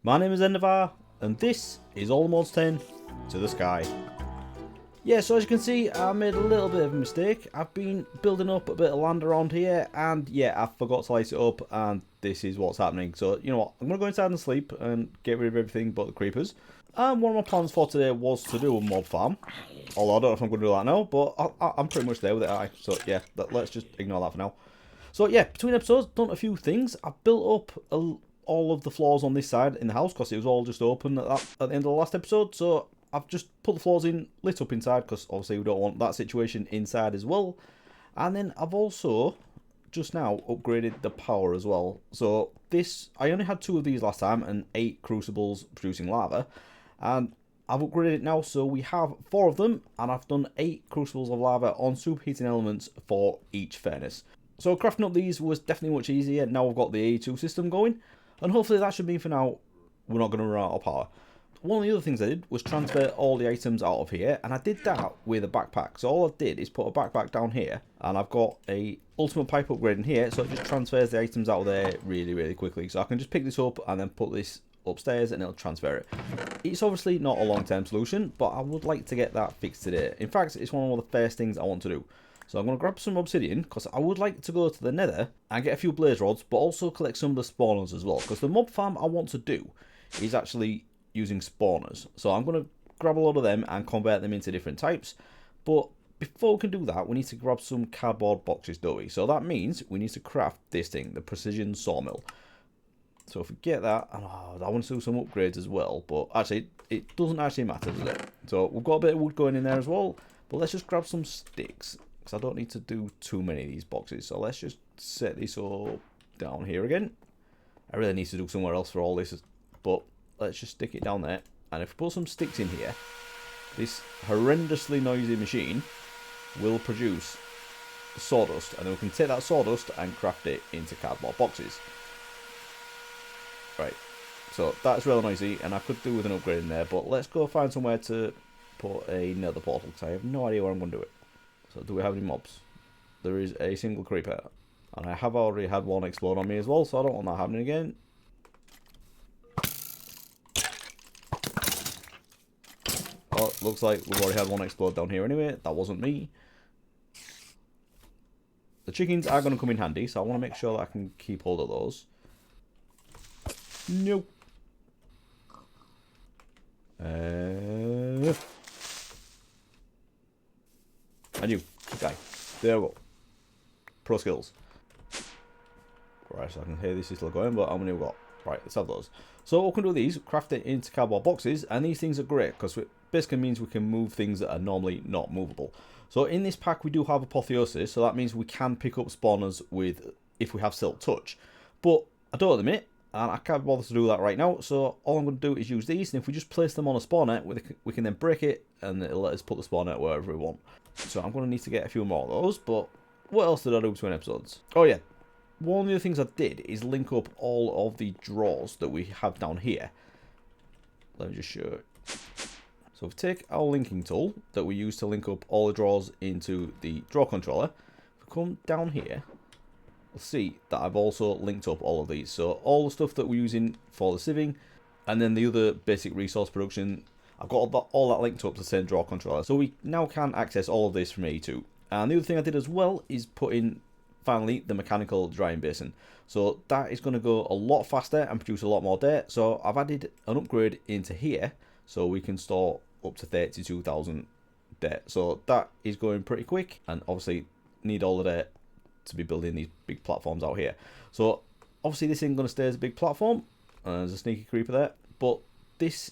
My name is Endevar, and this is All Mods 10 to the Sky. Yeah, so as you can see, I made a little bit of a mistake. I've been building up a bit of land around here, and yeah, I forgot to light it up, and this is what's happening. So, you know what, I'm going to go inside and sleep and get rid of everything but the creepers. And one of my plans for today was to do a mob farm. Although I don't know if I'm going to do that now, but I'm pretty much there with it. So yeah, let's just ignore that for now. So yeah, between episodes, done a few things. I've built up all of the floors on this side in the house because it was all just open at the end of the last episode. So I've just put the floors in, lit up inside because obviously we don't want that situation inside as well. And then I've also just now upgraded the power as well. So this, I only had 2 of these last time and 8 crucibles producing lava. And I've upgraded it now, so we have 4 of them, and I've done 8 crucibles of lava on superheating elements for each furnace. So crafting up these was definitely much easier. Now we've got the A2 system going, and hopefully that should mean for now we're not going to run out of power. One of the other things I did was transfer all the items out of here, and I did that with a backpack. So all I did is put a backpack down here, and I've got a ultimate pipe upgrade in here, so it just transfers the items out of there really quickly. So I can just pick this up and then put this upstairs and it'll transfer it. It's obviously not a long-term solution, but I would like to get that fixed today. In fact, it's one of the first things I want to do. So I'm going to grab some obsidian because I would like to go to the nether and get a few blaze rods, but also collect some of the spawners as well, because the mob farm I want to do is actually using spawners. So I'm going to grab a lot of them and convert them into different types. But before we can do that, we need to grab some cardboard boxes, don't we? So that means we need to craft this thing, the precision sawmill. So if we get that, I want to do some upgrades as well, but actually it doesn't actually matter, does it? So we've got a bit of wood going in there as well, but let's just grab some sticks, because I don't need to do too many of these boxes. So let's just set this all down here again. I really need to do somewhere else for all this, but let's just stick it down there. And if we put some sticks in here, this horrendously noisy machine will produce sawdust, and then we can take that sawdust and craft it into cardboard boxes. Right, so that's really noisy, and I could do with an upgrade in there, but let's go find somewhere to put a nether portal, because I have no idea where I'm going to do it. So do we have any mobs? There is a single creeper, and I have already had one explode on me as well, so I don't want that happening again. Well, looks like we've already had one explode down here anyway. That wasn't me. The chickens are going to come in handy, so I want to make sure that I can keep hold of those. Nope. And you, guy. There we go. Pro skills. Right, so I can hear this is still going, but how many we got? Right, let's have those. So what we can do with these, craft it into cardboard boxes, and these things are great because it basically means we can move things that are normally not movable. So in this pack we do have Apotheosis, so that means we can pick up spawners with if we have Silk Touch. But I don't at the minute, and I can't bother to do that right now, so all I'm going to do is use these, and if we just place them on a spawner, we can then break it, and it'll let us put the spawner wherever we want. So I'm going to need to get a few more of those, but what else did I do between episodes? Oh yeah, one of the other things I did is link up all of the drawers that we have down here. Let me just show you. So if we take our linking tool that we use to link up all the drawers into the drawer controller, if we come down here, we'll see that I've also linked up all of these. So all the stuff that we're using for the sieving, and then the other basic resource production, I've got all that linked up to the same drawer controller. So we now can access all of this from A2. And the other thing I did as well is put in, finally, the mechanical drying basin. So that is going to go a lot faster and produce a lot more dirt. So I've added an upgrade into here, so we can store up to 32,000 dirt. So that is going pretty quick, and obviously need all the dirt to be building these big platforms out here. So obviously this isn't going to stay as a big platform, and there's a sneaky creeper there, but this,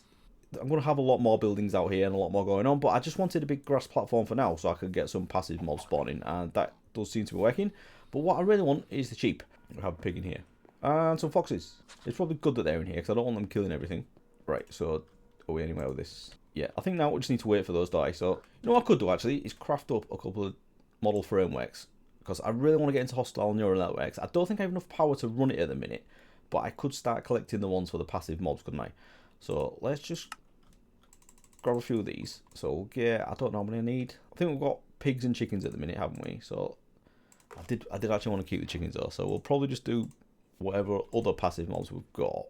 I'm going to have a lot more buildings out here and a lot more going on, but I just wanted a big grass platform for now so I could get some passive mob spawning, and that does seem to be working. But what I really want is the sheep. We have a pig in here and some foxes. It's probably good that they're in here because I don't want them killing everything. Right, so are we anywhere with this? Yeah, I think now we just need to wait for those to die. So you know what I could do actually is craft up a couple of model frameworks, because I really want to get into hostile neural networks. I don't think I have enough power to run it at the minute, but I could start collecting the ones for the passive mobs, couldn't I? So let's just grab a few of these. So we'll get, I don't know how many I need. I think we've got pigs and chickens at the minute, haven't we? So I did actually want to keep the chickens though, so we'll probably just do whatever other passive mobs we've got,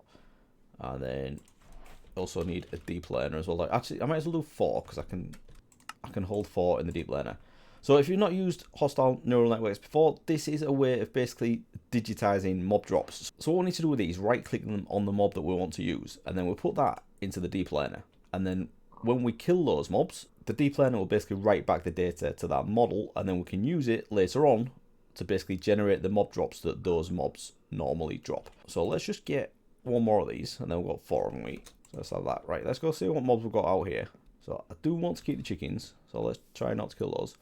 And then also need a deep laner as well. Like, actually, I might as well do 4 because I can hold 4 in the deep laner. So if you've not used hostile neural networks before, this is a way of basically digitizing mob drops. So what we need to do with these, right click them on the mob that we want to use, and then we'll put that into the deep laner. And then when we kill those mobs, the deep laner will basically write back the data to that model, and then we can use it later on to basically generate the mob drops that those mobs normally drop. So let's just get 1 more of these, and then we've got 4 of them each. So let's have that. Right, let's go see what mobs we've got out here. So I do want to keep the chickens, so let's try not to kill those.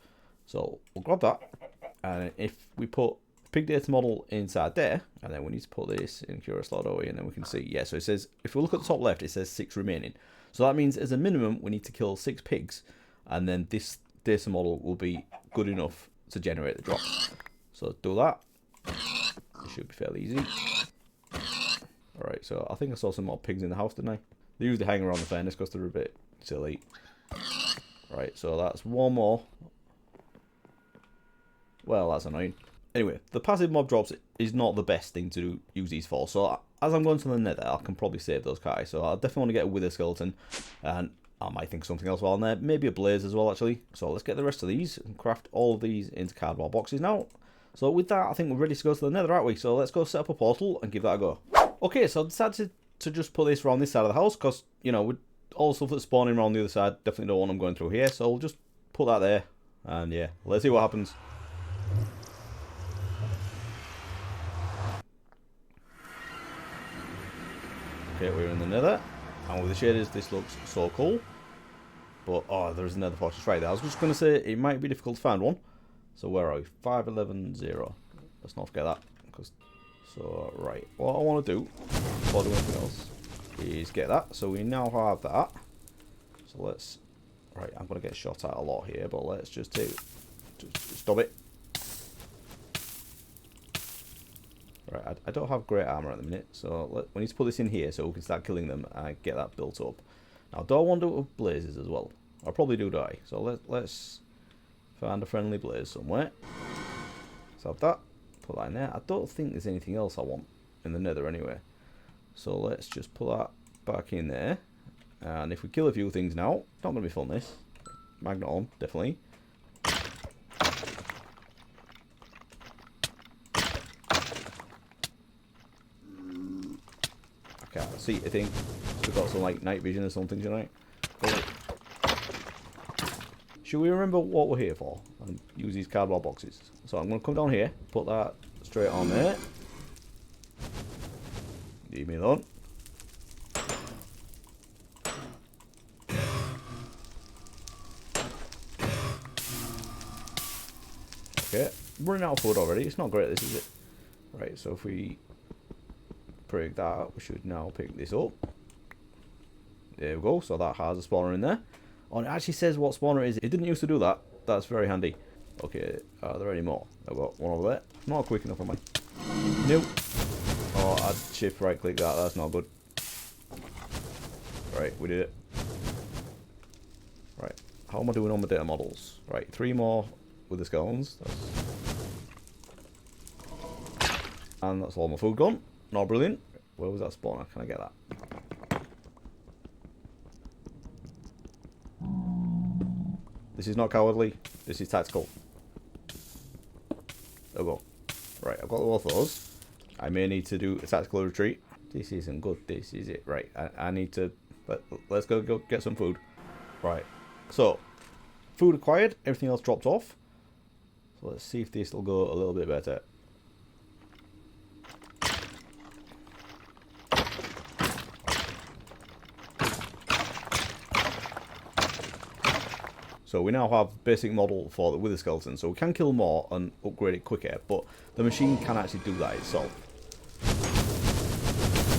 So we'll grab that, and if we put pig data model inside there, and then we need to put this in curious slot away, and then we can see, yeah, so it says, if we look at the top left, it says 6 remaining. So that means as a minimum, we need to kill 6 pigs, and then this data model will be good enough to generate the drop. So do that. It should be fairly easy. Alright, so I think I saw some more pigs in the house, didn't I? They usually hang around the furnace because they're a bit silly. Right, so that's 1 more. Well, that's annoying. Anyway, the passive mob drops is not the best thing to use these for. So as I'm going to the nether, I can probably save those guys. So I definitely want to get a wither skeleton. And I might think something else while in there. Maybe a blaze as well, actually. So let's get the rest of these and craft all of these into cardboard boxes now. So with that, I think we're ready to go to the nether, aren't we? So let's go set up a portal and give that a go. Okay, so I decided to just put this around this side of the house. Because, you know, with all the stuff that's spawning around the other side, definitely don't want them going through here. So we'll just put that there. And yeah, let's see what happens. Okay, we're in the nether, and with the shaders this looks so cool. But, oh, there's another fortress right there. I was just going to say it might be difficult to find one. So where are we? 5110. Let's not forget that. So, right, what I want to do, before I do anything else, is get that. So we now have that. So let's, right, I'm going to get shot at a lot here, but let's just stop it. Right, I don't have great armor at the minute, so we need to put this in here so we can start killing them and get that built up. Now, do I want to do it with blazes as well? I probably do die. So let's find a friendly blaze somewhere. Let's have that. Put that in there. I don't think there's anything else I want in the nether anyway. So let's just put that back in there. And if we kill a few things now, not going to be fun this. Magnet on, definitely. Can't see a thing. We've got some like night vision or something tonight. Should we remember what we're here for and use these cardboard boxes? So I'm going to come down here, put that straight on there. Leave me alone. Okay, running out of food already. It's not great, this is it. Right, so if we break that up, we should now pick this up. There we go, so that has a spawner in there. Oh, it actually says what spawner it is. It didn't used to do that. That's very handy. Okay, are there any more? I've got one over there. Not quick enough, am I? Nope. Oh, I'd shift right click that. That's not good. Right, we did it. Right, how am I doing on my data models? Right, 3 more with the scones. And that's all my food gone. Not brilliant. Where was that spawner? Can I get that? This is not cowardly. This is tactical. There we go. Right, I've got both of those. I may need to do a tactical retreat. This isn't good. This is it. Right, I need to... Let's go get some food. Right. So, food acquired. Everything else dropped off. So let's see if this will go a little bit better. So we now have basic model for the wither skeleton, so we can kill more and upgrade it quicker, but the machine can actually do that itself.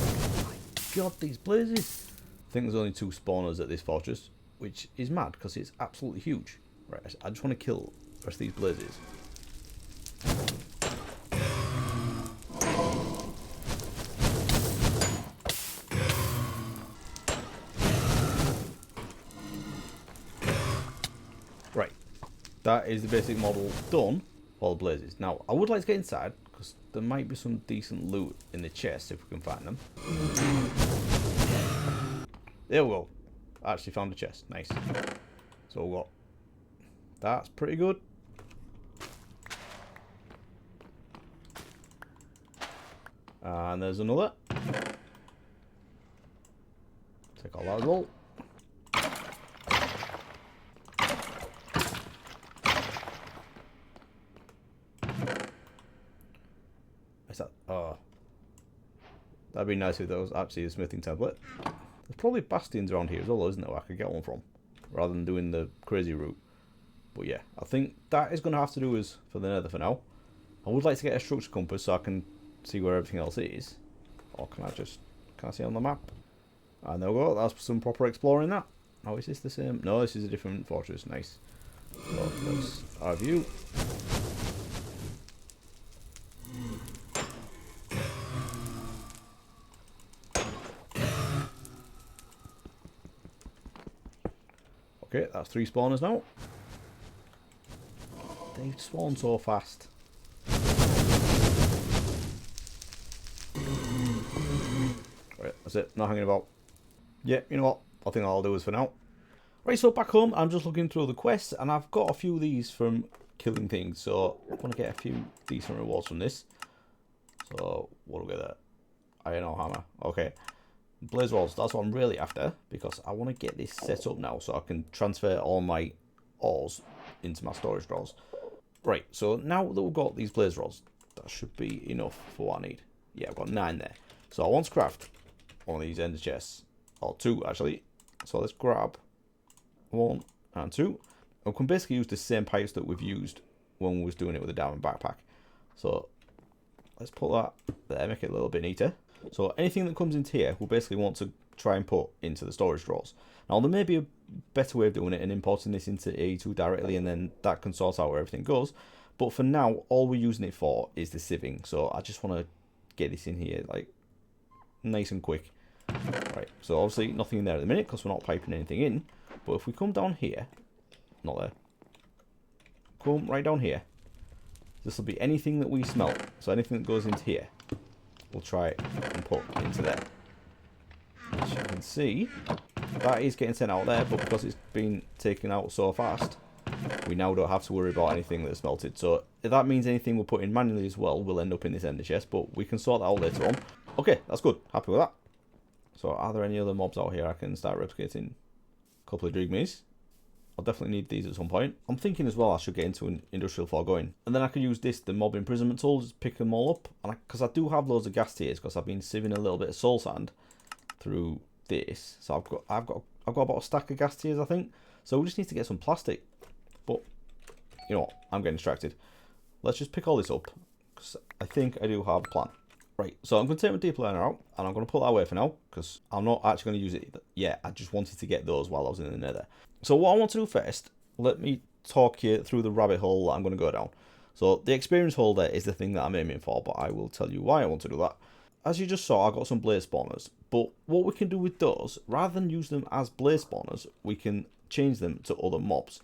Oh my god, these blazes! I think there's only 2 spawners at this fortress, which is mad because it's absolutely huge. Right, I just want to kill the rest of these blazes. Right, that is the basic model done for the blazes. Now, I would like to get inside because there might be some decent loot in the chest if we can find them. There we go. I actually found a chest. Nice. So what? That's pretty good. And there's another. Take all that as well. Is that? Oh. That'd be nice if there was actually a smithing tablet. There's probably bastions around here as well, isn't there, where I could get one from, rather than doing the crazy route. But yeah, I think that is going to have to do us for the nether for now. I would like to get a structure compass so I can see where everything else is. Or can I see on the map? And there we go, that's some proper exploring that. Oh, is this the same? No, this is a different fortress, nice. So, that's our view. Okay, that's 3 spawners now. They spawn so fast. Right, that's it. Not hanging about. Yeah, you know what? I think all I'll do is for now. Right, so back home, I'm just looking through the quests, and I've got a few of these from killing things, so I want to get a few decent rewards from this. So, what do we get there? Iron ore hammer. Okay. Blaze rods, that's what I'm really after, because I want to get this set up now so I can transfer all my ores into my storage drawers. Right, so now that we've got these blaze rods, that should be enough for what I need. Yeah, I've got 9 there. So I want to craft one of these ender chests, or 2 actually. So let's grab 1 and 2. And we can basically use the same pipes that we've used when we was doing it with the diamond backpack. So let's put that there, make it a little bit neater. So anything that comes into here, we'll basically want to try and put into the storage drawers. Now there may be a better way of doing it and importing this into AE2 directly, and then that can sort out where everything goes. But for now, all we're using it for is the sieving. So I just want to get this in here like nice and quick. Right, so obviously nothing in there at the minute because we're not piping anything in. But if we come down here, not there, come right down here, this will be anything that we smelt. So anything that goes into here, we'll try it and put into there. As you can see, that is getting sent out there, but because it's been taken out so fast, we now don't have to worry about anything that's melted. So if that means anything we're putting manually as well will end up in this ender chest, but we can sort that out later on. Okay, that's good. Happy with that. So are there any other mobs out here I can start replicating? A couple of drigmies. I'll definitely need these at some point. I'm thinking as well I should get into an industrial foregoing. And then I could use this, the mob imprisonment tool, just pick them all up. And because I do have loads of gas tiers, because I've been sieving a little bit of soul sand through this. So I've got about a stack of gas tiers, I think. So we just need to get some plastic. But you know what? I'm getting distracted. Let's just pick all this up, because I think I do have a plan. Right, so I'm going to take my deep liner out, and I'm going to put that away for now, because I'm not actually going to use it yet. I just wanted to get those while I was in the nether. So what I want to do first, let me talk you through the rabbit hole that I'm going to go down. So the experience holder is the thing that I'm aiming for, but I will tell you why I want to do that. As you just saw, I got some blaze spawners, but what we can do with those, rather than use them as blaze spawners, we can change them to other mobs.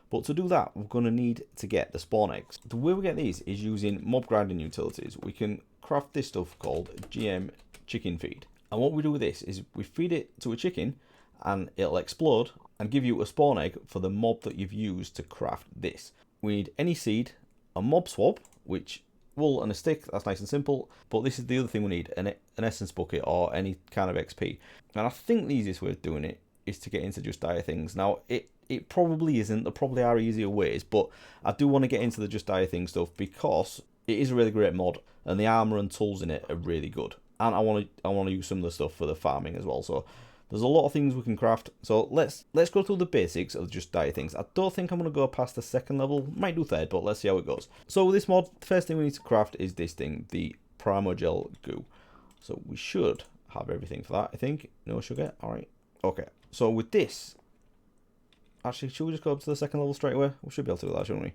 But to do that, we're going to need to get the spawn eggs. The way we get these is using mob grinding utilities. We can craft this stuff called GM chicken feed. And what we do with this is we feed it to a chicken and it'll explode and give you a spawn egg for the mob that you've used to craft this. We need any seed, a mob swab, which wool and a stick, that's nice and simple. But this is the other thing we need, an essence bucket or any kind of XP. And I think the easiest way of doing it is to get into just dire things. Now, it probably isn't. There probably are easier ways, but I do want to get into the just dire thing stuff because it is a really great mod, and the armor and tools in it are really good. And I want to use some of the stuff for the farming as well. So there's a lot of things we can craft. So let's go through the basics of just dire things. I don't think I'm going to go past the second level. Might do third, but let's see how it goes. So with this mod, the first thing we need to craft is this thing, the Primogel goo. So we should have everything for that, I think. No sugar. All right. Okay. So with this, actually, should we just go up to the second level straight away? We should be able to do that, shouldn't we?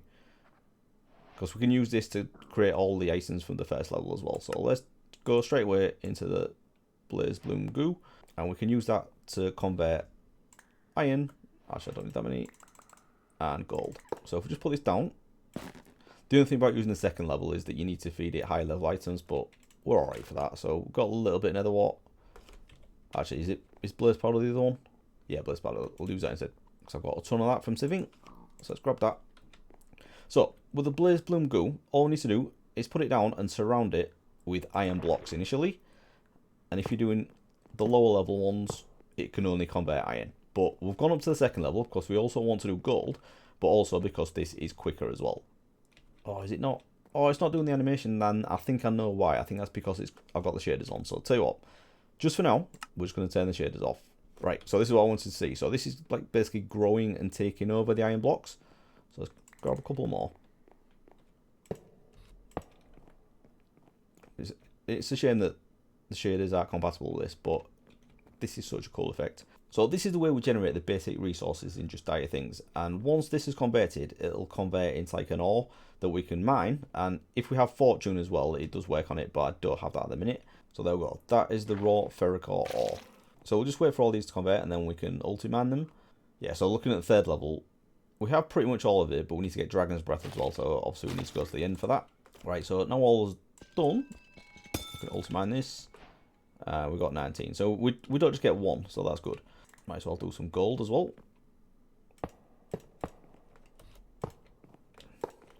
Because we can use this to create all the icings from the first level as well. So let's go straight away into the Blaze Bloom goo. And we can use that to convert iron. Actually, I don't need that many. And gold. So if we just put this down. The only thing about using the second level is that you need to feed it high level items. But we're alright for that. So we've got a little bit of nether wart. Actually, is blaze powder the other one? Yeah, blaze powder. We'll use that instead. Because I've got a ton of that from sieving. So let's grab that. So, with the blaze bloom goo, all we need to do is put it down and surround it with iron blocks initially. And if you're doing the lower level ones, it can only convert iron. But we've gone up to the second level because we also want to do gold, but also because this is quicker as well. Oh, is it not? Oh, it's not doing the animation, then I think I know why. I think that's because I've got the shaders on. So I'll tell you what, just for now, we're just going to turn the shaders off. Right, so this is what I wanted to see. So this is like basically growing and taking over the iron blocks. So let's grab a couple more. It's a shame that the shaders are compatible with this, but this is such a cool effect. So this is the way we generate the basic resources in just dire things. And once this is converted, it'll convert into like an ore that we can mine. And if we have fortune as well, it does work on it, but I don't have that at the minute. So there we go. That is the raw ferric ore. So we'll just wait for all these to convert and then we can ulti-mine them. Yeah, so looking at the third level, we have pretty much all of it, but we need to get Dragon's Breath as well. So obviously we need to go to the end for that. Right, so now all is done. We can ulti-mine this. We got 19. So we don't just get one, so that's good. Might as well do some gold as well.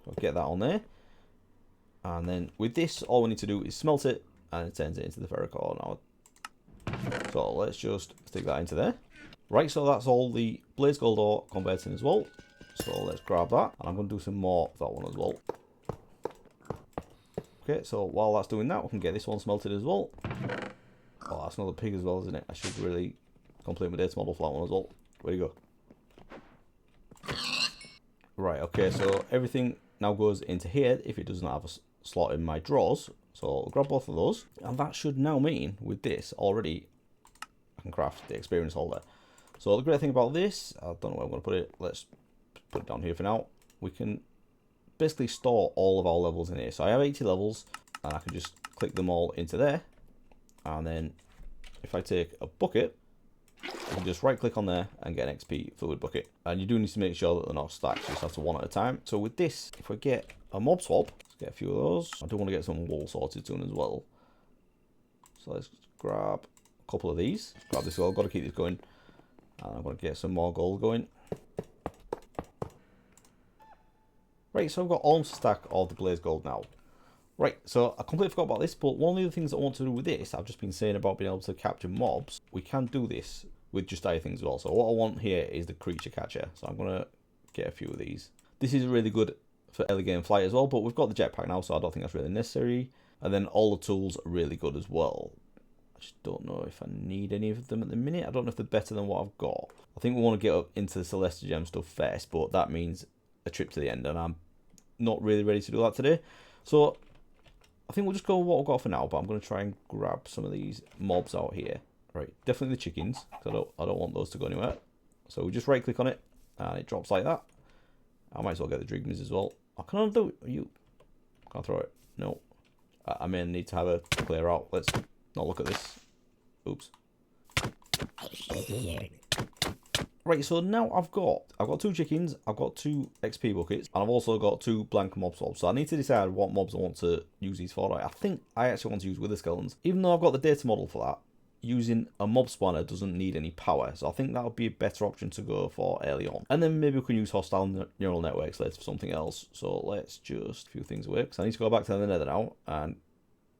So get that on there. And then with this, all we need to do is smelt it, and it turns it into the ferric ore now. So let's just stick that into there. Right, so that's all the blaze gold ore converting as well. So let's grab that, and I'm going to do some more of that one as well. Okay, so while that's doing that, we can get this one smelted as well. Oh, that's another pig as well, isn't it? I should really complete my data model for that one as well. Where'd you go? Right, okay, so everything now goes into here if it does not have a slot in my drawers. So I'll grab both of those. And that should now mean, with this already, I can craft the experience holder. So the great thing about this, I don't know where I'm going to put it. Let's put it down here for now. We can basically store all of our levels in here. So I have 80 levels, and I can just click them all into there. And then if I take a bucket, you can just right click on there and get an XP fluid bucket. And you do need to make sure that they're not stacked, you just have to one at a time. So with this, if we get a mob swap, let's get a few of those. I do want to get some wool sorted soon as well. So let's grab a couple of these. Grab this as well, got to keep this going. And I'm going to get some more gold going. Right, so I've got almost a stack of the blaze gold now. Right, so I completely forgot about this, but one of the things that I want to do with this, I've just been saying about being able to capture mobs. We can do this with just dire things as well. So what I want here is the creature catcher. So I'm going to get a few of these. This is really good for early game flight as well, but we've got the jetpack now, so I don't think that's really necessary. And then all the tools are really good as well. I just don't know if I need any of them at the minute. I don't know if they're better than what I've got. I think we want to get up into the Celestial Gem stuff first, but that means a trip to the end, and I'm not really ready to do that today. So I think we'll just go with what we've got for now, but I'm going to try and grab some of these mobs out here. Right, definitely the chickens, because I don't want those to go anywhere. So we just right click on it, and it drops like that. I might as well get the drigmas as well. I can't do it. You can't throw it. No. I may need to have a clear out. Let's not look at this. Oops. Right, so now I've got 2 chickens, I've got 2 XP buckets, and I've also got 2 blank mob swabs. So I need to decide what mobs I want to use these for. Right, I think I actually want to use wither skeletons. Even though I've got the data model for that, using a mob spawner doesn't need any power. So I think that would be a better option to go for early on. And then maybe we can use hostile neural networks later for something else. So let's just a few things away, because I need to go back to the nether now and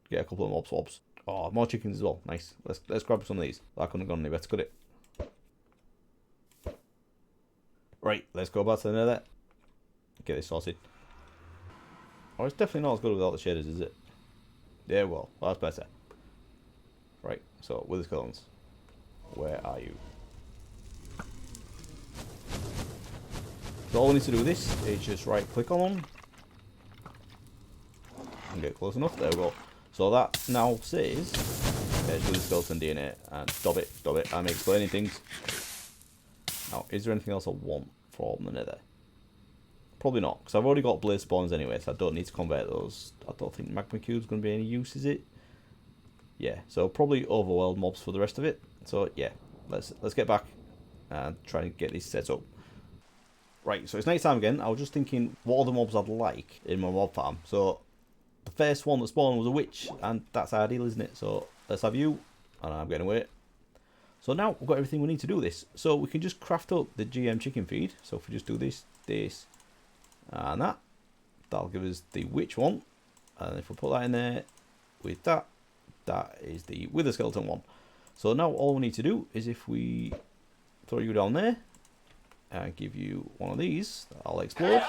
get a couple of mob swabs. Oh, more chickens as well. Nice. Let's grab some of these. That couldn't have gone any better, could it? Right, let's go back to the nether. Get this sorted. Oh, it's definitely not as good without the shaders, is it? Yeah, well, that's better. Right, so wither skeletons, where are you? So all we need to do with this is just right click on them and get close enough. There we go. So that now says there's wither skeleton DNA, and stop it, I'm explaining things. Now, is there anything else I want from the nether? Probably not, because I've already got blaze spawns anyway, so I don't need to convert those. I don't think magma cube's going to be any use, is it? Yeah, so probably overworld mobs for the rest of it. So yeah, let's get back and try and get this set up. Right, so it's night time again. I was just thinking what other mobs I'd like in my mob farm. So the first one that spawned was a witch, and that's ideal, isn't it? So let's have you, and I'm getting away. So now we've got everything we need to do this. So we can just craft up the GM chicken feed. So if we just do this, this, and that, that'll give us the witch one. And if we put that in there with that, that is the wither skeleton one. So now all we need to do is if we throw you down there and give you one of these, I'll explode.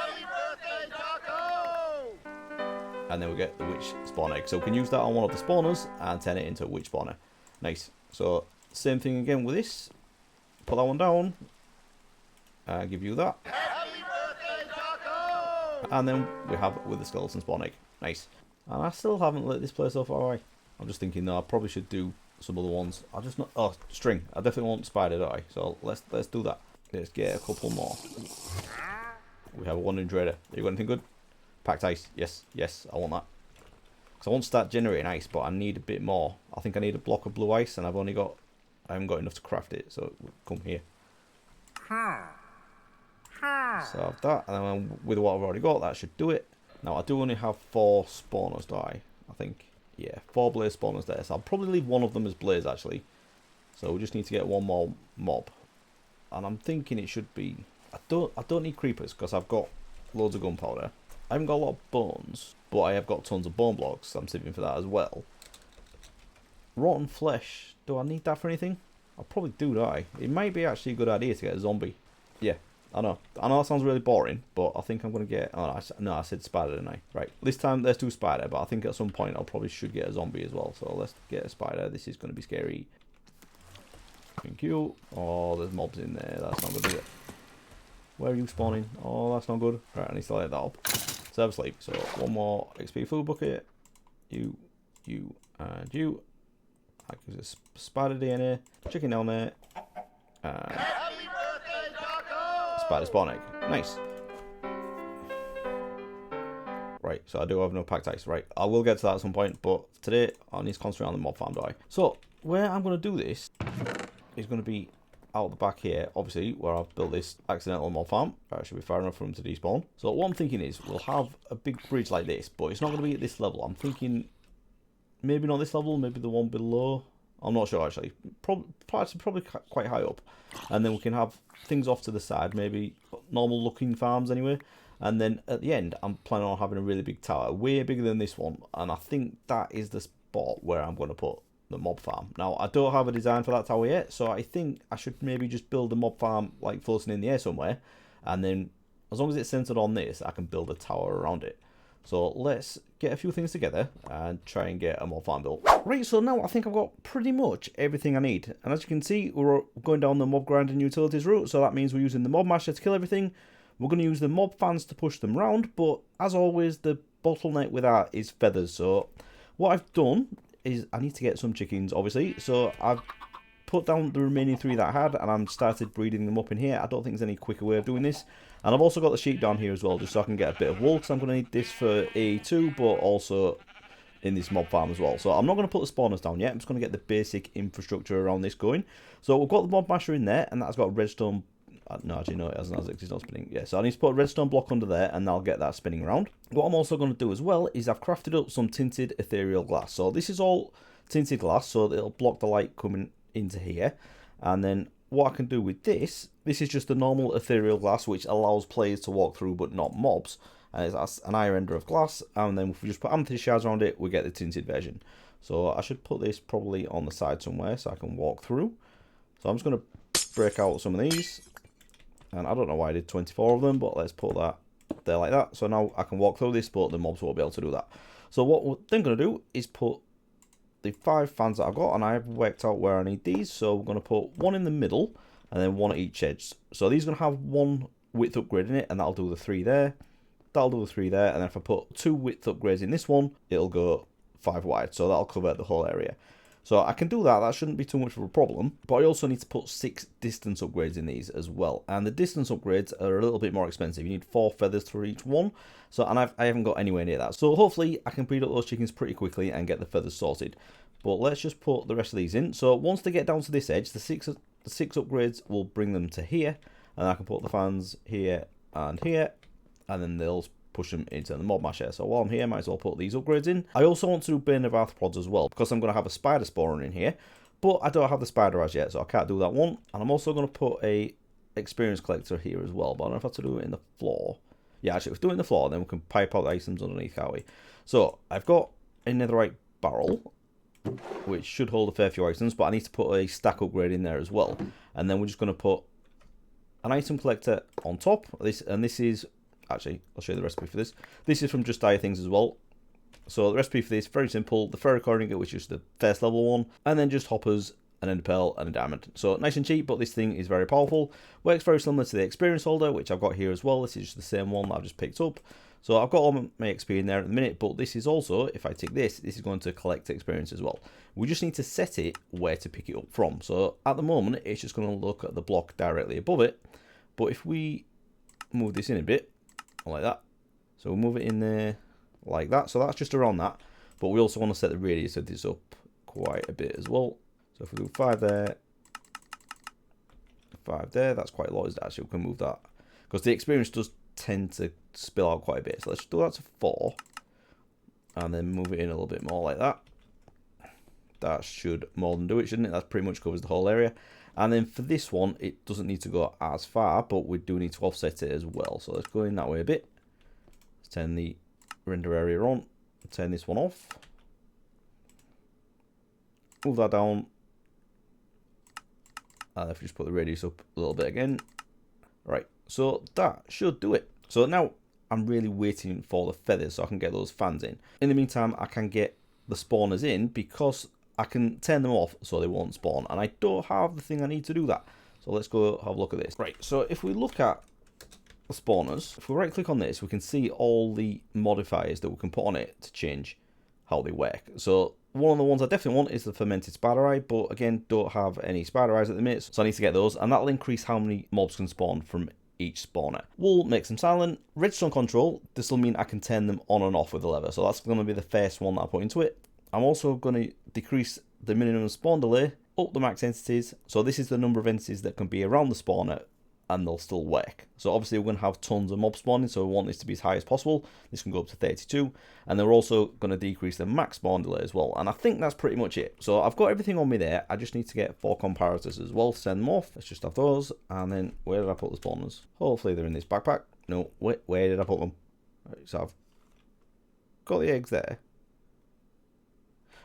And then we get the witch spawn egg. So we can use that on one of the spawners and turn it into a witch spawner. Nice. So same thing again with this. Put that one down. And give you that. And then we have it with the skeleton spawn egg. Nice. And I still haven't lit this place off, alright. I'm just thinking though, I probably should do some other ones. I'll just not. Oh, string. I definitely want spider, don't I? So let's do that. Let's get a couple more. We have a wandering trader. You got anything good? Packed ice. Yes, yes, I want that. Because I want to start generating ice, but I need a bit more. I think I need a block of blue ice, and I haven't got enough to craft it. So come here. So I have that, and then with what I've already got, that should do it. Now I do only have 4 spawners, do I think. Yeah, 4 blaze spawners there. So I'll probably leave one of them as blaze actually. So we just need to get one more mob. And I'm thinking it should be. I don't need creepers because I've got loads of gunpowder. I haven't got a lot of bones, but I have got tons of bone blocks. So I'm saving for that as well. Rotten flesh. Do I need that for anything? I probably do, don't I? It might be actually a good idea to get a zombie. Yeah, I know. I know that sounds really boring, but I think I'm going to get... Oh, no, I said spider, didn't I? Right, this time there's 2 spider, but I think at some point I probably should get a zombie as well. So let's get a spider. This is going to be scary. Thank you. Oh, there's mobs in there. That's not good, is it? Where are you spawning? Oh, that's not good. Right, I need to light that up. Serve sleep. So one more XP food bucket. You, and you. That gives us spider DNA. Chicken down there. And spider spawn egg. Nice. Right, so I do have no packed ice. Right, I will get to that at some point, but today I need to concentrate on the mob farm, do I? So where I'm going to do this is going to be out the back here, obviously, where I've built this accidental mob farm. That should be far enough for them to despawn. So what I'm thinking is we'll have a big bridge like this, but it's not going to be at this level. I'm thinking maybe not this level, maybe the one below. I'm not sure actually. Probably quite high up. And then we can have things off to the side, maybe normal looking farms anyway. And then at the end, I'm planning on having a really big tower, way bigger than this one. And I think that is the spot where I'm going to put the mob farm. Now, I don't have a design for that tower yet, so I think I should maybe just build a mob farm like floating in the air somewhere. And then as long as it's centered on this, I can build a tower around it. So let's get a few things together and try and get a mob farm built. Right, so now I think I've got pretty much everything I need. And as you can see, we're going down the mob grinding utilities route. So that means we're using the mob masher to kill everything. We're going to use the mob fans to push them round. But as always, the bottleneck with that is feathers. So what I've done is I need to get some chickens, obviously. So I've put down the remaining 3 that I had, and I'm started breeding them up in here. I don't think there's any quicker way of doing this. And I've also got the sheep down here as well, just so I can get a bit of wool, because I'm going to need this for A2, but also in this mob farm as well. So I'm not going to put the spawners down yet. I'm just going to get the basic infrastructure around this going. So we've got the mob masher in there, and that's got a redstone. No, actually, no, it hasn't. It's not spinning. Yeah, so I need to put a redstone block under there, and I'll get that spinning around. What I'm also going to do as well is I've crafted up some tinted ethereal glass. So this is all tinted glass, so that it'll block the light coming into here. And then what I can do with this is just a normal ethereal glass, which allows players to walk through, but not mobs. And it's an eye render of glass, and then if we just put amethyst shards around it, we get the tinted version. So I should put this probably on the side somewhere, so I can walk through. So I'm just going to break out some of these. And I don't know why I did 24 of them, but let's put that there like that. So now I can walk through this, but the mobs won't be able to do that. So what we're then going to do is put the 5 fans that I've got, and I've worked out where I need these. So we're going to put 1 in the middle, and then 1 at each edge. So these are going to have 1 width upgrade in it, and that'll do the 3 there. That'll do the 3 there, and then if I put 2 width upgrades in this one, it'll go 5 wide. So that'll cover the whole area. So I can do that, that shouldn't be too much of a problem, but I also need to put 6 distance upgrades in these as well. And the distance upgrades are a little bit more expensive. You need 4 feathers for each one, so I haven't got anywhere near that. So hopefully I can breed up those chickens pretty quickly and get the feathers sorted. But let's just put the rest of these in. So once they get down to this edge, the six upgrades will bring them to here, and I can put the fans here, and then they'll push them into the mob masher. So while I'm here, I might as well put these upgrades in. I also want to do Bane of Arthropods as well, because I'm going to have a spider spawner in here. but I don't have the spider as yet, so I can't do that one. And I'm also going to put a experience collector here as well, but I don't know if I have to do it in the floor. Yeah, actually, if we do it in the floor, then we can pipe out the items underneath, can't we? So I've got a netherite barrel, which should hold a fair few items, but I need to put a stack upgrade in there as well. And then we're just going to put an item collector on top. This is, actually, I'll show you the recipe for this. This is from Just Die Things as well. So the recipe for this, very simple. The ferrocore ingot, which is the first level one, and then just hoppers, an ender pearl, and a diamond. So nice and cheap, but this thing is very powerful. Works very similar to the experience holder, which I've got here as well. This is just the same one that I've just picked up. So I've got all my XP in there at the minute, but this is also, if I take this is going to collect experience as well. We just need to set it where to pick it up from. So at the moment, it's just going to look at the block directly above it. But if we move this in a bit, like that, so we'll move it in there like that. So that's just around that. But we also want to set the radius of this up quite a bit as well. So if we do 5 there, 5 there, that's quite a lot, isn't it? Actually, we can move that. Because the experience does tend to spill out quite a bit. So let's do that to 4. And then move it in a little bit more like that. That should more than do it, shouldn't it? That pretty much covers the whole area. And then for this one, it doesn't need to go as far, but we do need to offset it as well. So let's go in that way a bit. Let's turn the render area on. Turn this one off. Move that down. And if we just put the radius up a little bit again. Right, so that should do it. So now I'm really waiting for the feathers so I can get those fans in. In the meantime, I can get the spawners in because I can turn them off so they won't spawn. And I don't have the thing I need to do that. So let's go have a look at this. Right, so if we look at the spawners, if we right click on this, we can see all the modifiers that we can put on it to change how they work. So one of the ones I definitely want is the fermented spider eye, but again, don't have any spider eyes at the minute, so I need to get those, and that'll increase how many mobs can spawn from each spawner. Wool makes them silent. Redstone control, this will mean I can turn them on and off with the lever, so that's going to be the first one that I put into it. I'm also going to decrease the minimum spawn delay, up the max entities, so this is the number of entities that can be around the spawner, and they'll still work. So obviously we're going to have tons of mob spawning, so we want this to be as high as possible. This can go up to 32, and then we're also going to decrease the max spawn delay as well. And I think that's pretty much it. So I've got everything on me there. I just need to get 4 comparators as well, send them off. Let's just have those, and then where did I put the spawners? Hopefully they're in this backpack. No, wait, where did I put them? Right, so I've got the eggs there.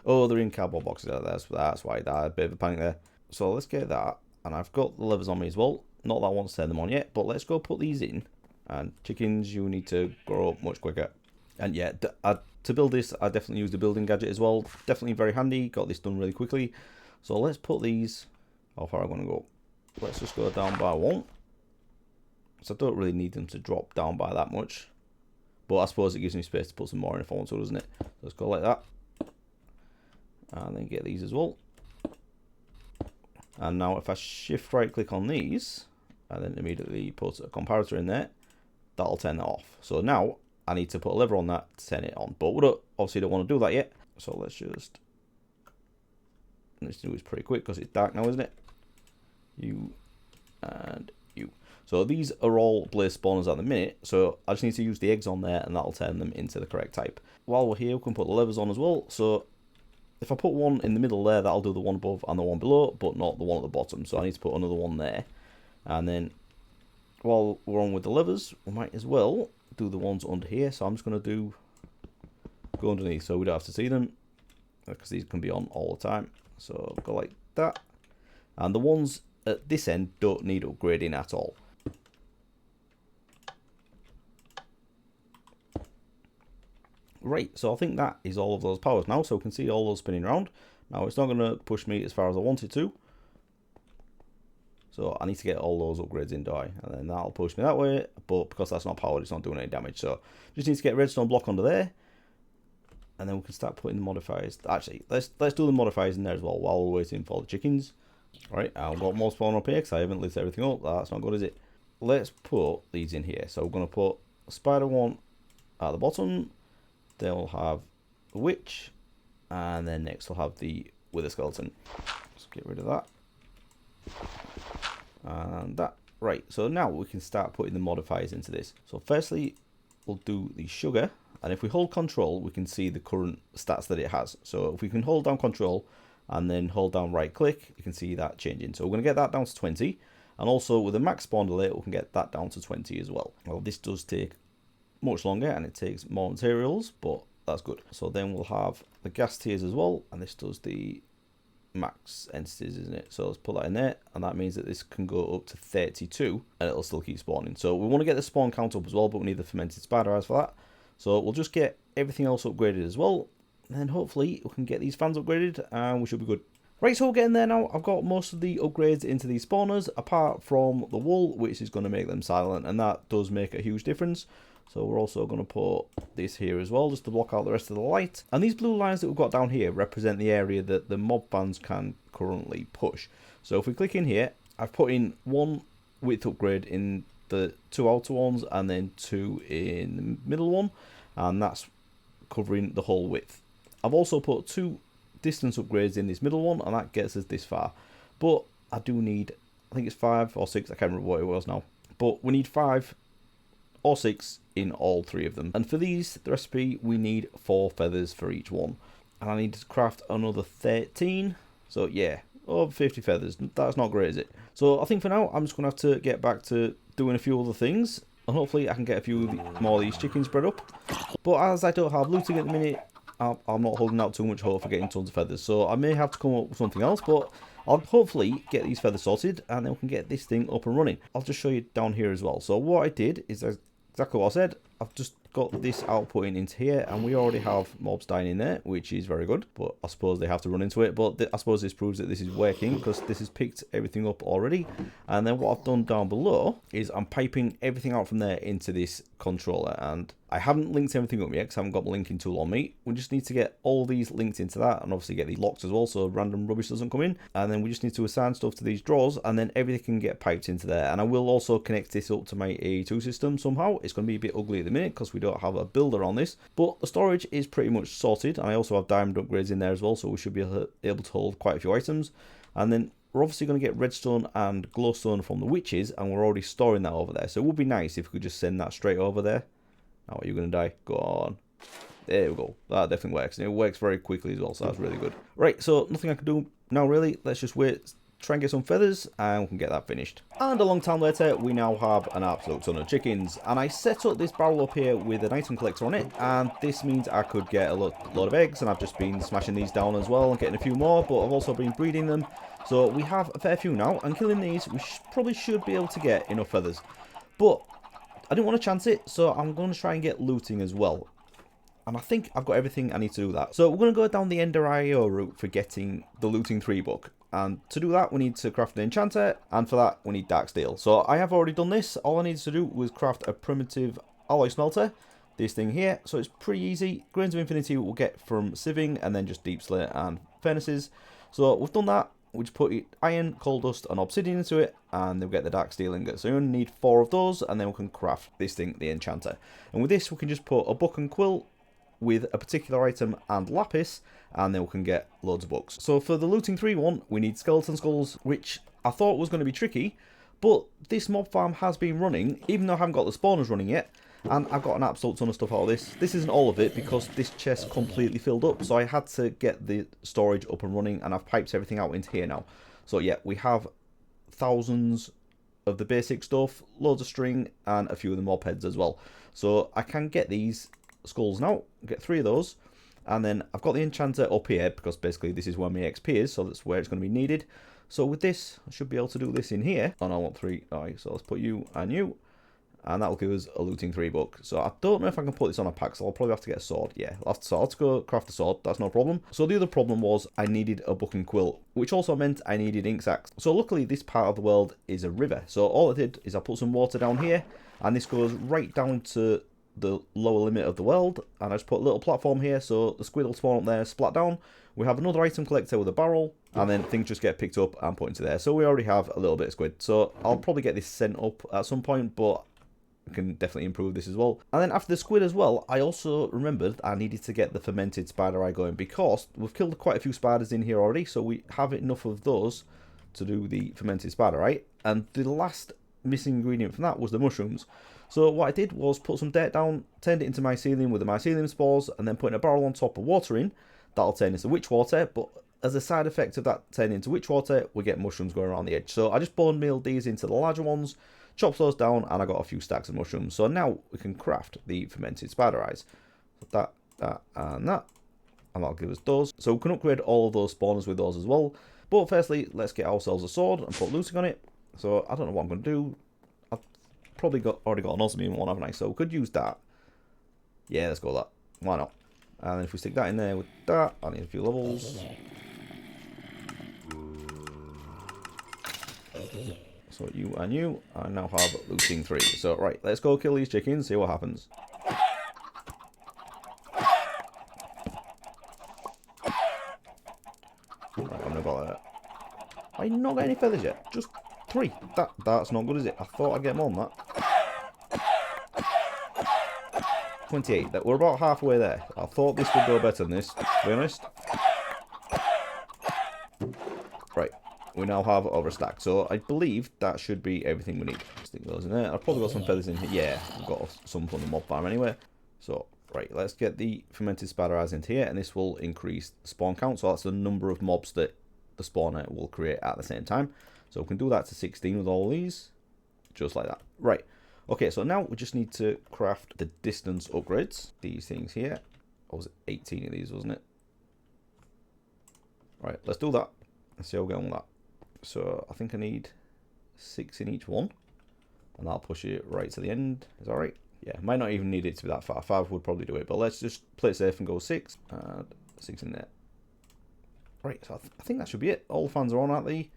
Oh, they're in cardboard boxes. That's why that had a bit of a panic there. So let's get that, and I've got the levers on me as well. Not that I want to turn them on yet, but let's go put these in. And chickens, you need to grow up much quicker. And yeah, to build this, I definitely used the building gadget as well. Definitely very handy. Got this done really quickly. So let's put these. How far am I going to go? Let's just go down by 1. So I don't really need them to drop down by that much. But I suppose it gives me space to put some more in if I want to, doesn't it? Let's go like that. And then get these as well. And now if I shift right click on these, and then immediately put a comparator in there, that'll turn that off. So now I need to put a lever on that to turn it on. But we obviously don't want to do that yet. So let's just, let's do this pretty quick because it's dark now, isn't it? You and you. So these are all blaze spawners at the minute. So I just need to use the eggs on there and that'll turn them into the correct type. While we're here, we can put the levers on as well. So if I put one in the middle there, that'll do the one above and the one below, but not the one at the bottom. So I need to put another one there. And then while we're on with the levers, we might as well do the ones under here. So I'm just going to go underneath so we don't have to see them, because these can be on all the time. So go like that. And the ones at this end don't need upgrading at all. Right, so I think that is all of those powers now. So we can see all those spinning around. Now it's not going to push me as far as I wanted to. So I need to get all those upgrades in, do I? And then that'll push me that way. But because that's not powered, it's not doing any damage. So just need to get a redstone block under there. And then we can start putting the modifiers. Actually, let's do the modifiers in there as well while we're waiting for the chickens. Alright, I've got more spawn up here because I haven't lit everything up. That's not good, is it? Let's put these in here. So we're going to put a spider one at the bottom. Then we'll have the witch. And then next we'll have the wither skeleton. Let's get rid of that. And that. Right, so now we can start putting the modifiers into this. So firstly, we'll do the sugar. And if we hold control, we can see the current stats that it has. So if we can hold down control and then hold down right click, you can see that changing. So we're going to get that down to 20, and also with the max spawn delay we can get that down to 20 as well. Well, this does take much longer and it takes more materials, but that's good. So then we'll have the gas tiers as well, and this does the max entities, isn't it? So let's put that in there, and that means that this can go up to 32 and it'll still keep spawning. So we want to get the spawn count up as well, but we need the fermented spider eyes for that. So we'll just get everything else upgraded as well, and then hopefully we can get these fans upgraded and we should be good. Right, so we're getting there now. I've got most of the upgrades into these spawners, apart from the wool, which is going to make them silent, and that does make a huge difference. So we're also going to put this here as well, just to block out the rest of the light. And these blue lines that we've got down here represent the area that the mob fans can currently push. So if we click in here, I've put in one width upgrade in the 2 outer ones, and then 2 in the middle one, and that's covering the whole width. I've also put 2 distance upgrades in this middle one, and that gets us this far. But I do need, I think it's 5 or 6, I can't remember what it was now. But we need 5 or 6 in all 3 of them. And for these, the recipe, we need 4 feathers for each one. And I need to craft another 13. So yeah, over 50 feathers. That's not great, is it? So I think for now, I'm just going to have to get back to doing a few other things. And hopefully I can get a few more of these chickens bred up. But as I don't have looting at the minute, I'm not holding out too much hope for getting tons of feathers. So I may have to come up with something else, but I'll hopefully get these feathers sorted, and then we can get this thing up and running. I'll just show you down here as well. So what I did is exactly what I said. I've just got this outputting into here, and we already have mobs dying in there, which is very good, but I suppose they have to run into it. But I suppose this proves that this is working, because this has picked everything up already. And then what I've done down below is I'm piping everything out from there into this controller, and I haven't linked everything up yet because I haven't got the linking tool on me. We just need to get all these linked into that, and obviously get these locked as well so random rubbish doesn't come in. And then we just need to assign stuff to these drawers, and then everything can get piped into there. And I will also connect this up to my AE2 system somehow. It's going to be a bit ugly at the minute because we don't have a builder on this, but the storage is pretty much sorted, and I also have diamond upgrades in there as well, so we should be able to hold quite a few items. And then we're obviously going to get redstone and glowstone from the witches, and we're already storing that over there, so it would be nice if we could just send that straight over there. Now are you going to die? Go on. There we go. That definitely works, and it works very quickly as well, so that's really good. Right, so nothing I can do now really. Let's just wait, try and get some feathers, and we can get that finished. And a long time later, we now have an absolute ton of chickens, and I set up this barrel up here with an item collector on it, and this means I could get a load of eggs, and I've just been smashing these down as well and getting a few more, but I've also been breeding them. So we have a fair few now, and killing these, we probably should be able to get enough feathers. But I didn't want to chance it, so I'm going to try and get looting as well. And I think I've got everything I need to do that. So we're going to go down the Ender IO route for getting the Looting 3 book. And to do that, we need to craft an enchanter, and for that, we need dark steel. So I have already done this. All I needed to do was craft a primitive alloy smelter, this thing here. So it's pretty easy. Grains of Infinity we'll get from sieving, and then just deep slate and furnaces. So we've done that. We just put iron, coal dust, and obsidian into it, and then we get the dark steel ingot. So you only need 4 of those, and then we can craft this thing, the enchanter. And with this, we can just put a book and quill with a particular item and lapis, and then we can get loads of books. So for the Looting 3 one, we need skeleton skulls, which I thought was going to be tricky, but this mob farm has been running, even though I haven't got the spawners running yet, and I've got an absolute ton of stuff out of this. This isn't all of it because this chest completely filled up, so I had to get the storage up and running, and I've piped everything out into here now. So yeah, we have thousands of the basic stuff, loads of string, and a few of the mob heads as well. So I can get these skulls now, get 3 of those, and then I've got the enchanter up here because basically this is where my XP is, so that's where it's going to be needed. So with this, I should be able to do this in here. Oh no, I want 3. Alright, so let's put you and you, and that'll give us a Looting 3 book. So I don't know if I can put this on a pack, so I'll probably have to get a sword. Yeah, I'll have to go craft a sword, that's no problem. So the other problem was I needed a book and quill, which also meant I needed ink sacks. So luckily this part of the world is a river, so all I did is I put some water down here, and this goes right down to the lower limit of the world, and I just put a little platform here so the squid will spawn up there, splat down. We have another item collector with a barrel, and then things just get picked up and put into there. So we already have a little bit of squid, so I'll probably get this sent up at some point, but I can definitely improve this as well. And then after the squid as well, I also remembered I needed to get the fermented spider eye going, because we've killed quite a few spiders in here already, so we have enough of those to do the fermented spider eye. And the last missing ingredient from that was the mushrooms. So what I did was put some dirt down, turned it into mycelium with the mycelium spores, and then putting a barrel on top of water in. That'll turn into witch water, but as a side effect of that turning into witch water, we get mushrooms going around the edge. So I just bone mealed these into the larger ones, chopped those down, and I got a few stacks of mushrooms. So now we can craft the fermented spider eyes. So that, and that'll give us those. So we can upgrade all of those spawners with those as well. But firstly, let's get ourselves a sword and put looting on it. So I don't know what I'm going to do. I've probably already got an osmium one, haven't I? So we could use that. Yeah, let's go with that. Why not? And if we stick that in there with that, I need a few levels. So you and you, I now have looting 3. So right, let's go kill these chickens, see what happens. Right, I'm gonna go there. I not got any feathers yet, just 3. That's not good, is it? I thought I'd get more than that. 28. That we're about halfway there. I thought this would go better than this, to be honest. Right, we now have over a stack, so I believe that should be everything we need. Stick those in there. I've probably got some feathers in here. Yeah, I've got some from the mob farm anyway. So right, let's get the fermented spider eyes into here, and this will increase the spawn count. So that's the number of mobs that the spawner will create at the same time. So we can do that to 16 with all these, just like that. Right. Okay, so now we just need to craft the distance upgrades. These things here. Or was it 18 of these, wasn't it? Right, let's do that. Let's see how we get on with that. So I think I need 6 in each one. And that'll push it right to the end. Is that right? Yeah, might not even need it to be that far. 5 would probably do it. But let's just play it safe and go 6. And 6 in there. Right, so I think that should be it. All the fans are on, aren't they?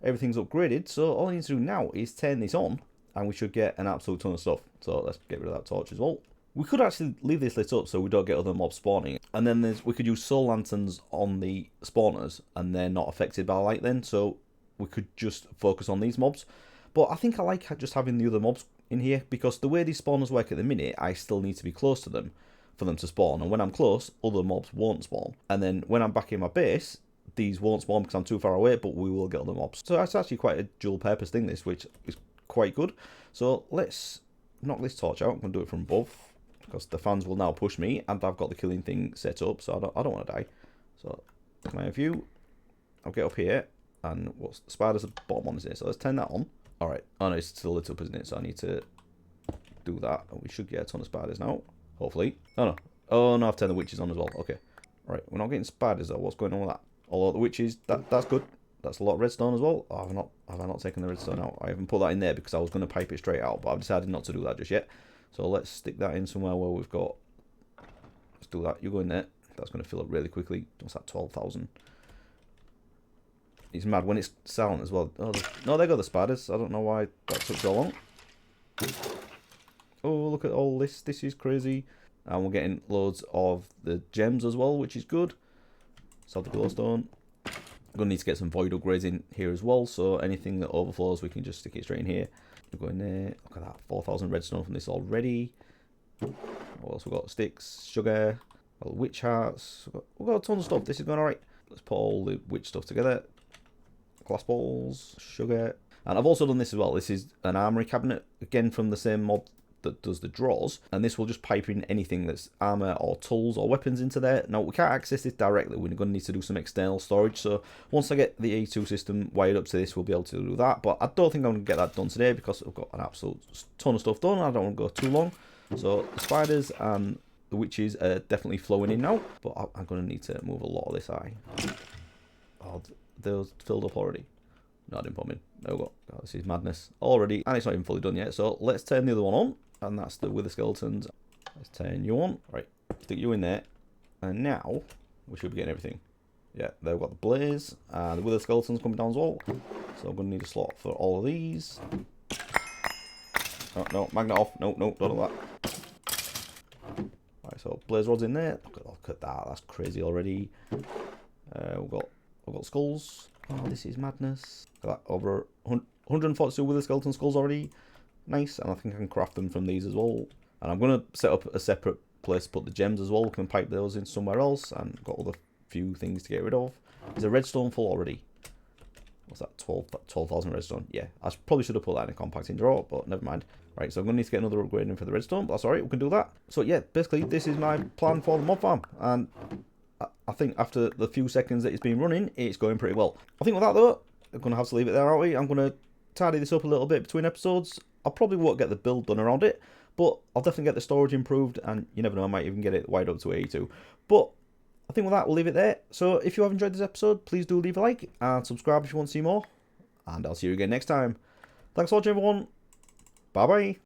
Everything's upgraded. So all I need to do now is turn this on. And we should get an absolute ton of stuff. So let's get rid of that torch as well. We could actually leave this lit up so we don't get other mobs spawning. And then we could use soul lanterns on the spawners. And they're not affected by light then. So we could just focus on these mobs. But I think I like just having the other mobs in here. Because the way these spawners work at the minute, I still need to be close to them for them to spawn. And when I'm close, other mobs won't spawn. And then when I'm back in my base, these won't spawn because I'm too far away. But we will get other mobs. So that's actually quite a dual purpose thing, this, which is quite good. So let's knock this torch out. I'm going to do it from above because the fans will now push me, and I've got the killing thing set up, so I don't want to die. So my view, I'll get up here, and what's the spider's at the bottom one, isn't it? So let's turn that on. All right. Oh no, it's still lit up, isn't it? So I need to do that, and we should get a ton of spiders now, hopefully. Oh no, I've turned the witches on as well. Okay. All right, we're not getting spiders though. What's going on with that? Although the witches, that's good. That's a lot of redstone as well. Oh, have I not taken the redstone out? I haven't put that in there because I was going to pipe it straight out, but I've decided not to do that just yet. So let's stick that in somewhere where we've got... Let's do that. You go in there. That's going to fill up really quickly. What's that? 12,000. It's mad when it's silent as well. Oh, no, there go the spiders. I don't know why that took so long. Oh, look at all this. This is crazy. And we're getting loads of the gems as well, which is good. So the glowstone. I'm going to need to get some void upgrades in here as well, so anything that overflows, we can just stick it straight in here. We'll go in there. Look at that, 4,000 redstone from this already. What else we got? Sticks, sugar, well, witch hearts. We've got a ton of stuff. This is going alright. Let's put all the witch stuff together. Glass balls, sugar. And I've also done this as well. This is an armory cabinet, again from the same mod that does the drawers, and this will just pipe in anything that's armor or tools or weapons into there. Now we can't access this directly, we're going to need to do some external storage, so once I get the E2 system wired up to this, we'll be able to do that. But I don't think I'm going to get that done today because I've got an absolute ton of stuff done. I don't want to go too long. So the spiders and the witches are definitely flowing in now, but I'm going to need to move a lot of this eye. Oh, those filled up already. No, I didn't put them in. There we go. Oh, this is madness already, and it's not even fully done yet. So let's turn the other one on. And that's the wither skeletons. Let's turn you on. Right, stick you in there. And now, we should be getting everything. Yeah, they've got the blaze. The wither skeletons coming down as well. So I'm going to need a slot for all of these. Oh, no, magnet off. No, don't do that. Right, so blaze rods in there. Look at that. That's crazy already. We've got skulls. Oh, this is madness. Look at that. Over 142 wither skeleton skulls already. Nice, and I think I can craft them from these as well. And I'm going to set up a separate place to put the gems as well. We can pipe those in somewhere else, and got other few things to get rid of. Is a redstone full already? What's that? 12,000 redstone. Yeah, I probably should have put that in a compacting drawer, but never mind. Right, so I'm going to need to get another upgrade in for the redstone, but that's alright, we can do that. So yeah, basically this is my plan for the mob farm, and I think after the few seconds that it's been running, it's going pretty well. I think with that though, I'm going to have to leave it there, aren't we? I'm going to tidy this up a little bit between episodes. I probably won't get the build done around it, but I'll definitely get the storage improved, and you never know, I might even get it wired up to 82. But I think with that, we'll leave it there. So if you have enjoyed this episode, please do leave a like and subscribe if you want to see more. And I'll see you again next time. Thanks for watching, everyone. Bye-bye.